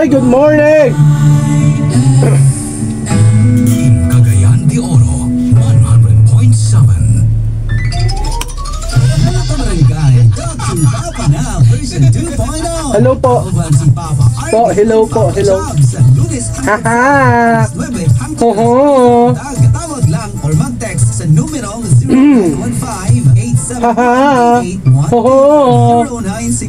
Boy, good morning! Cagayan de Oro, 100.7. Hello po. Hello po, hello. Haha. Hoho. Tawag lang or mag-text sa numero 0915-8788-1 Hoho.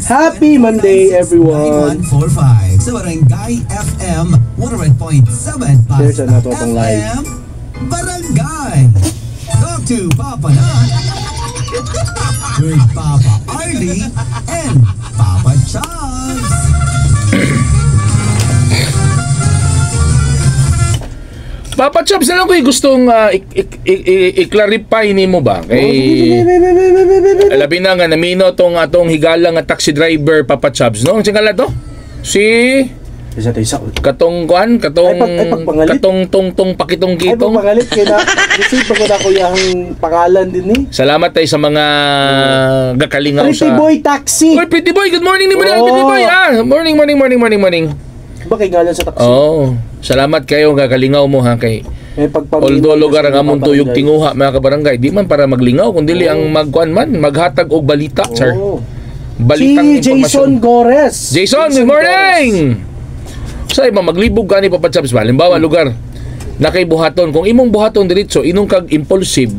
Happy Monday, everyone. 945 sa Barangay FM 100.7. There's another one live. Barangay. Talk to Papa na with Papa Arlie and Papa Chubbs. Papa Chubbs, na lang ko gustong i-clarify ni mo ba? Labi na nga, namino atong higala nga taxi driver, Papa Chubbs, no? Ang singala to? Katong tong pakitong kitong. Ay, pagpangalit kaya na, receive ko na ko yung pangalan din eh. Salamat tayo sa mga gakalingaw sa... Pretty Boy Taxi! Oy, Pretty Boy, good morning ni Pretty Boy, Morning. Ba kay ngalan sa taxi? Salamat kayo, gakalingaw mo ha, kay... Although lugar ang among tuyog tinguha, mga kabarangay, di man para maglingaw, kundi ang magkuan man, maghatag og balita, sir. Balitang si Jason Gores. Jason, good morning! Sa iba, maglibog ka ni Papa Chubbs ba? Halimbawa, lugar na kay buhaton. Kung imong buhaton diretso, inong kag impulsive.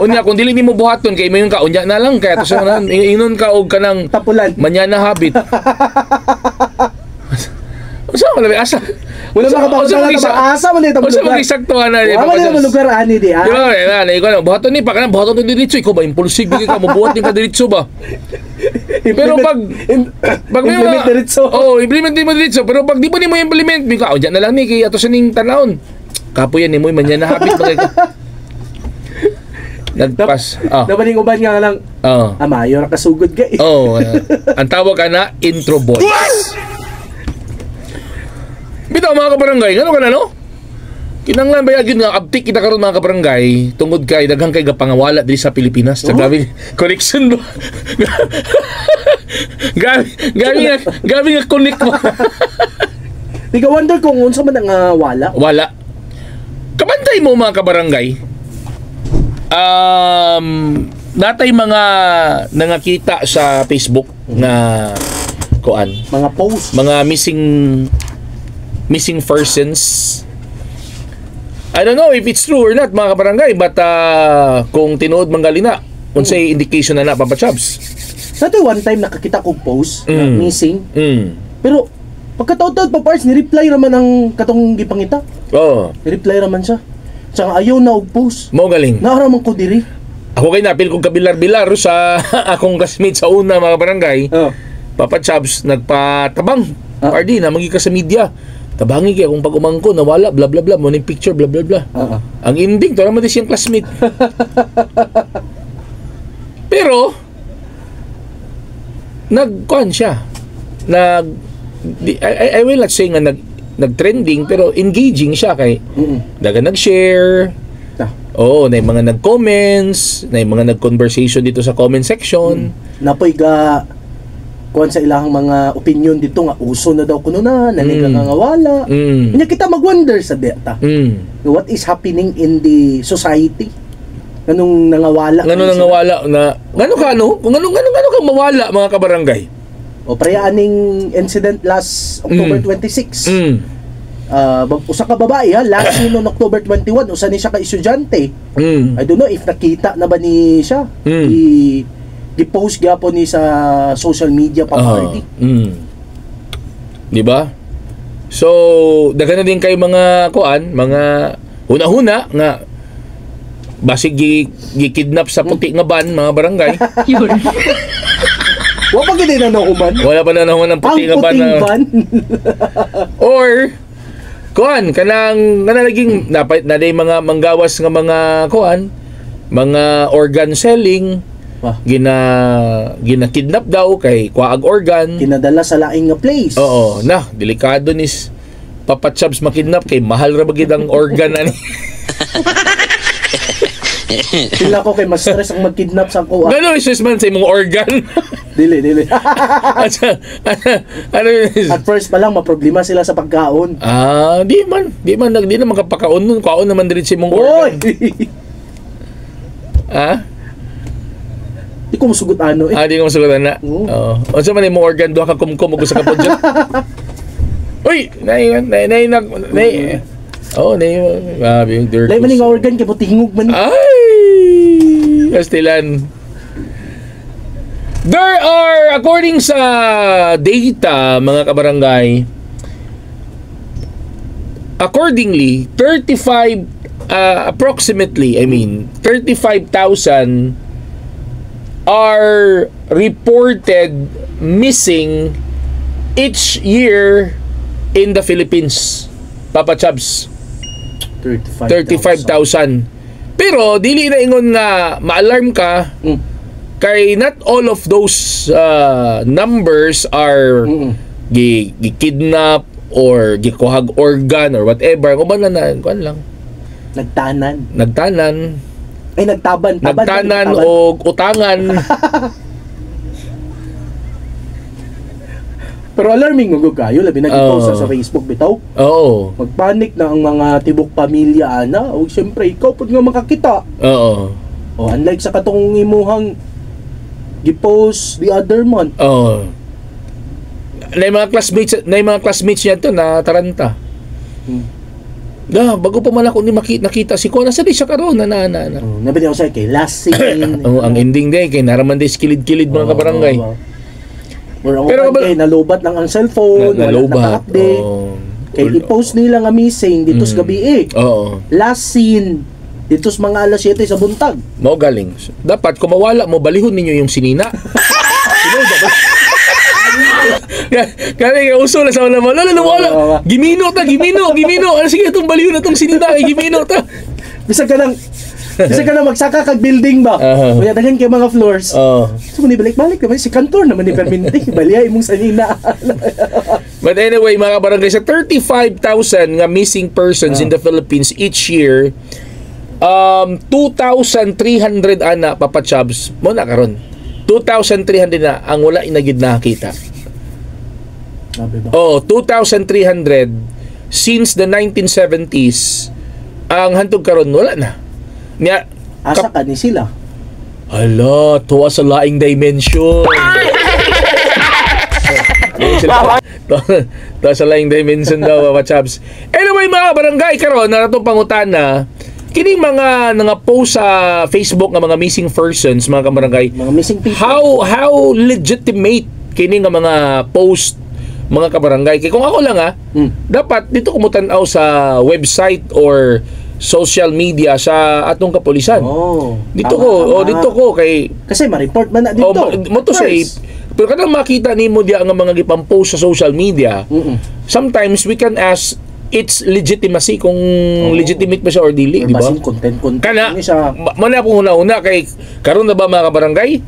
Unya, kung dili nimo buhaton, kay mayon ka, unya na lang. Kaya to inon ka og kanang tapulan. Manyana habit. Usa mo labi asa. Wala makapagdala ka ba? Asa mo nito. Usa mo gisaktuhan na ni Papa Chubbs. Wala lugar ani di. Di ba? Ikaw buhaton ni pa kana buhaton diretso, ikaw ba impulsive ka mo buhat ni ka diretso ba? Pero pag implement diretso. Implement mo diretso. Pero pag di mo nimo implement, bika diyan na lang ni kay ato sa ning tanawon. Kapo yan ni mo manyana habit ba ka. Nagpas. Nabaling uban nga lang. Mayor kasugod ka eh. Ang tawag ka na intro boys. Bitaw mga kabarangay, ngano ka na no? Kinanglan ba yun nga uptick kita karon mga kabarangay tungod kay daghang kay gapangawala diri sa Pilipinas. Sa grabe connection do. Gabi nga connect mo. Di ka wonder kung unsa man ang wala? Wala. Kabantay mo mga kabarangay. Natay mga nangakita sa Facebook na kuan, mga post, mga missing persons. I don't know if it's true or not mga kabarangay, but kung tinuod manggalina unsay indication na Papa Chubbs. Sa one time nakakita kong post na missing. Pero pagkataon-taon pa parts ni-reply naman ang katong gipangita. Ni-reply naman siya. Tsaka ayaw na og post. Mo galing. Naaraman ko diri. Ako kay napil kong kabilar-bilar sa akong classmate sa una mga barangay. Papa Chubbs nagpatabang. Pardi na magi ka sa media. Tabangi kaya kung pag umangko nawala bla bla bla mo ning picture bla bla bla. Ang ending to naman siyang classmate. Pero nagkuan siya. I will not say nga nag-trending pero engaging siya kay daga nag-share. Na mga nag-comments, na mga nag-conversation dito sa comment section. Napoy ga kuan sa ilahang mga opinion dito nga uso na daw kuno na nanigangawala. Nya kita mag-wonder sa data. What is happening in the society? Ganong nangawala. Ganong nangawala na kung ano ka mawala mga kabarangay. O prayaaning incident last October 26. Usa ka babae last noong October 21 usa ni siya ka estudyante. I don't know if nakita na ba ni siya. I-post gyapon ni sa social media pa party. Di ba? So, daghan na din kay mga kuan, mga huna-huna nga basig gikidnap sa puti nga ban mga barangay. Wa pa gid na nahuman. Wala pa na nahuman ng puti nga ban. Or kuan kanang naging dapat na day mga manggawas nga mga kuan, mga organ selling. Gina-kidnap daw kay kuaag organ, kinadala sa laing nga place. Delikado ni Papa Chubbs makidnap kay mahal ra bagid ang organ ani. Sila ko kay mas stress ang mag-kidnap sa kuha. Gano'n stress man sa imong organ. Dili. Ano yun? At first pa lang, maproblema sila sa pagkaon. Di naman kapakaon nun. Kaon naman din si imong Oy! organ. Di ko masugot ano eh. Di ko masugutan na. Oo. O sa man imong organ, duha ka kumkum ug sa kapodyo. Uy! Lain man nga organ, kaya tingog man. Ay! Kastilan. There are, according sa data, mga kabarangay, accordingly, approximately, 35,000 are reported missing each year in the Philippines. Papa Chubs. 35,000. Pero dili na ingon nga ma-alarm ka kay not all of those numbers are gi-kidnap or gikuhag organ or whatever. Uban na kuan lang. Nagtanan. Ay nagtaban o utangan. Pero alarming mo kayo, labi nag-post sa Facebook bitaw. Oo. Magpanik na ang mga tibok pamilya ana, o siyempre ikaw pud nga makakita. Oo. O unlike sa katong imuhang gi-post the other month. Oo. Na mga classmates niya to na taranta. Bago pa man ako ni nakita si ko nasa di siya karon na. Nabi ako sa kay last scene. Ang ending day kay naraman day kilid-kilid mga kabarangay. Pero nalubat lang ang cellphone, naka-update. Kay i-post nila nga missing dito sa gabi Last scene dito sa mga alas 7 sa buntag. Mao galing. Dapat kung mawala mo balihon ninyo yung sinina. Kaya uso na sa wala mo. Wala. Gimino. Sige itong balihon na itong sinina kay gimino ta. Bisa ka lang magsaka kag building ba? Kaya daghan kay mga floors. So ni balik-balik naman si kantor naman ni perminti baliya imong sanina. But anyway, mga barangay, sa 35,000 nga missing persons in the Philippines each year, 2,300 ana Papa Chubs mo na karon. 2,300 na ang wala inagid nakita. 2,300 since the 1970s. Ang hantog karon wala na. Asa ka ni sila? Hala, tuwa sa laing dimension. Tuwa sa laing dimension daw, Papa Chubs. Anyway, mga barangay, karon na itong pangutana, kining mga post sa Facebook ng mga missing persons, mga kabarangay, mga missing people. How legitimate kining nga mga post, mga kabarangay? Kaya kung ako lang dapat dito kumutan-aw sa website or social media sa atong kapulisan. Dito ko kay kasi ma-report man na dito. Mo to say, pero kada makita nimo diya nga mga gipampost sa social media, sometimes we can ask its legitimacy kung legitimate ba siya or dili, di ba? Content kana siya. Man ako una kay karon na ba mga kabarangay?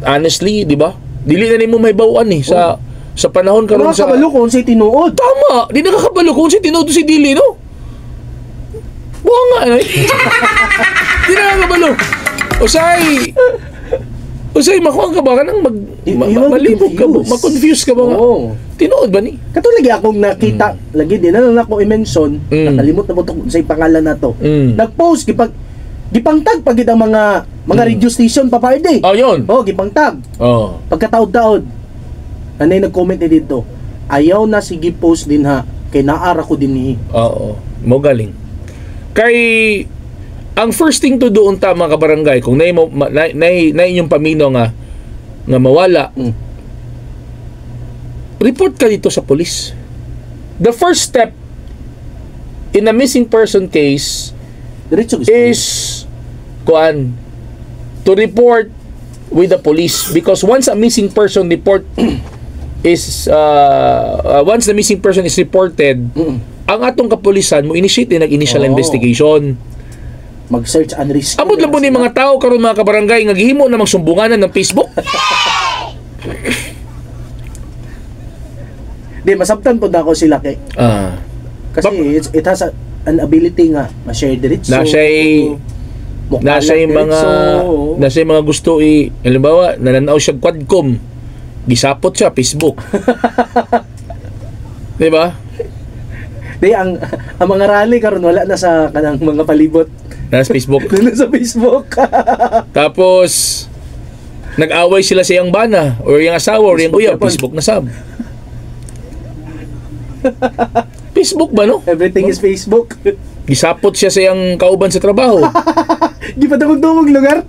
Honestly, di ba? Dili na nimo mahibaw-an sa panahon karon sa kabalo kung si tinuod. Tama, di nakakabalo kung si tinuod si dili, no? Buha nga, di nakakabalo. Usay, makuha ka ba? Kanang malibog ka ba? Ma-confuse ka ba nga? Tinuod ba ni? Kato lagi akong nakita, lagi din na lang ako i-mention, nakalimot na mo itong sa pangalan na to. Nag-post, gipangtag pag ang mga radio station pa party. Yun. Gipangtag. Pagkataod-taod, anay nag-comment dito, ayaw na sige post din ha, kay naara ko din ni. Mo galing. Kay ang first thing to do unta mga kabarangay kung na inyong pamino nga mawala, report ka dito sa police. The first step in a missing person case is to report with the police, because once a missing person report is once the missing person is reported, ang atong kapulisan mo initiate nag-initial investigation. Mag-search and rescue. Amod lang po ni mga tao karon mga kabarangay nga gihimo na magsumbunganan ng Facebook. Di masabtan po ako sila kay. Kasi it has an ability nga ma-share diretso. Na siya nasa yung mga gusto halimbawa, nananaw siya Quadcom, gisapot siya Facebook. Di ba? Di, ang mga rally karon wala na sa kanang mga palibot. Nasa Facebook. Nasa Facebook. Tapos, nag-away sila sa iyang bana, or yung asawa, or yung kuya, Facebook na sab. Facebook ba, no? Everything is Facebook. Gisapot siya sa iyang kauban sa trabaho. Di pa dumog-dumog lugar.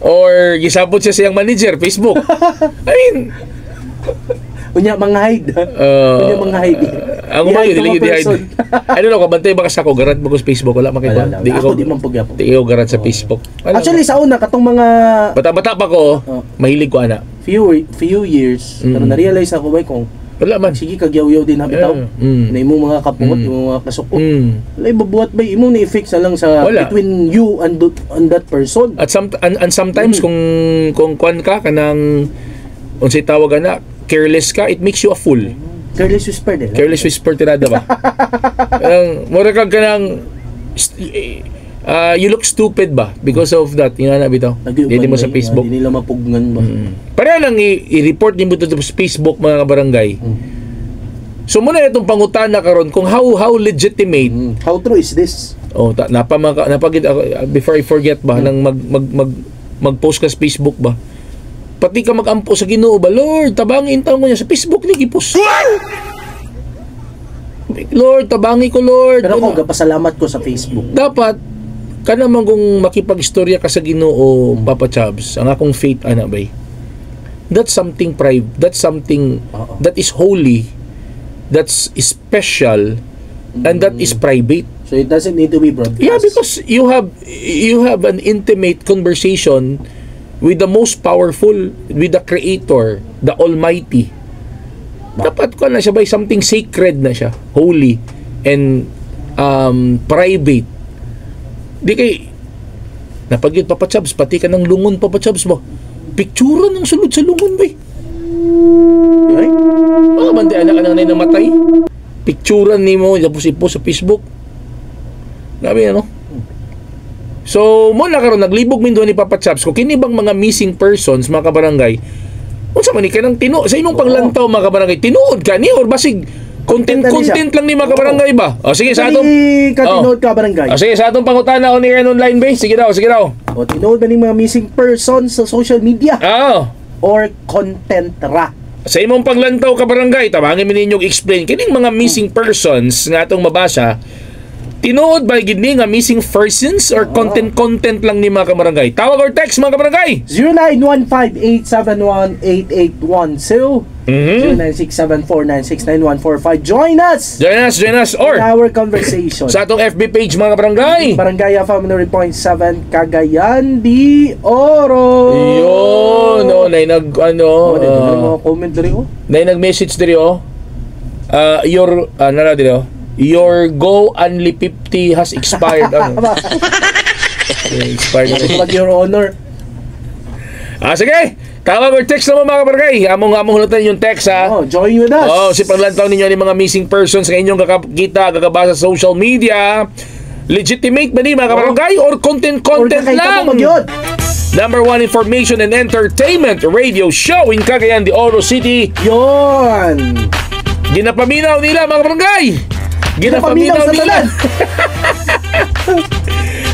Or gisapot siya sa iyang manager, Facebook. I mean, Unya mga hide. Unya mga hide. Ako ba yun, dili hide. I don't know, kabantay ba kasi ako, garat mo ko sa Facebook, wala makita. Ako di man pagyapo. Di ko garat sa Facebook. Actually, sa una, katong mga... Bata-bata pa ko, mahilig ko ana. Few years, pero na-realize ako ba kung wala man. sige, kagyaw-yaw din habitaw. Na imong mga kapungot, imong mga kasuko. Wala, babuhat ba, imong na-fix na lang sa between you and that person. At sometimes, kung kwan ka, kanang, unsay tawag na, careless ka, it makes you a fool. Careless whisper din. Careless whisper tirada ba? Mura kag kanang you look stupid ba because of that. Yung na bitaw. Hindi mo sa Facebook. Hindi nila mapugnan ba. Pareho lang i-report din mo to sa Facebook mga kabarangay. So muna itong pangutana karon kung how legitimate. How true is this? Oh, napagid ako before I forget ba nang mag-post ka sa Facebook ba? Pati ka mag-ampo sa Ginoo ba, Lord, tabangin taon ko niya sa Facebook ni gipos. Lord, tabangi ko, Lord. Pero ako, gapasalamat ko sa Facebook. Dapat, ka naman kung makipag-istorya ka sa Ginoo, Papa Chabs, ang akong faith, ana bay, that's something private, that's something that is holy, that's special, and that is private. So it doesn't need to be broadcast. Yeah, because you have an intimate conversation with the most powerful, with the Creator, the Almighty. Dapat ko na siya by something sacred na siya, holy and private. Di kay napagid Papa Chabs, pati ka ng lungon Papa Chabs mo. Picture ng sulod sa lungon ba? Ay? Baka bante anak ka nang namatay. Picture ni mo tapos ipost sa Facebook. Grabe ano? So, muna karon naglibog min doon ni Papa Chaps ko kini bang mga missing persons mga kabarangay. Unsa man ni kanang sa imong panglantaw mga kabarangay, tinuod ka ni or basig content lang ni mga kabarangay ba? O sige sa atong tinuod ka barangay. O sige sa atong pangutana on air online ba? Sige daw. O tinuod ba ni mga missing persons sa social media? Or content ra? Sa imong panglantaw kabarangay, tabangin mi ninyong explain kining mga missing persons nga atong mabasa. Tinuod ba gid ni nga missing persons or content lang ni mga kabarangay? Tawag or text mga kabarangay. 0915-871-8812 0967-496-9145. Join us or in our conversation sa atong FB page mga kabarangay. Barangay Family 9.7 Cagayan de Oro. Yun, nay comment diri nay nag-message diri your nara diri your Go Only 50 has expired. Expired na. Your honor. Sige. Tawag or text naman mga kabarangay. Among hulutan yung text join with us. Si panglantaw ninyo ni mga missing persons sa inyong kakakita, kakabasa sa social media. Legitimate ba ni mga kabarangay or content lang? Number 1 information and entertainment radio show in Cagayan de Oro City. Yon. Ginapaminaw nila mga kabarangay. Ginapaminaw nila.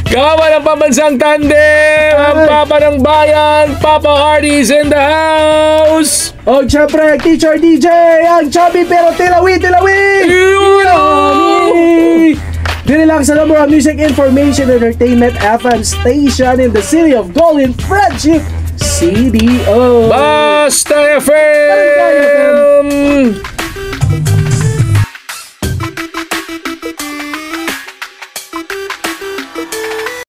Kawawa ng pambansang tandem, ang Papa ng Bayan, Papa Hardy's in the house. O syempre, Teacher DJ, ang chubby pero tilawi. Dili lang sa number of music information entertainment FM station in the city of Golden Friendship, CDO. Basta FM.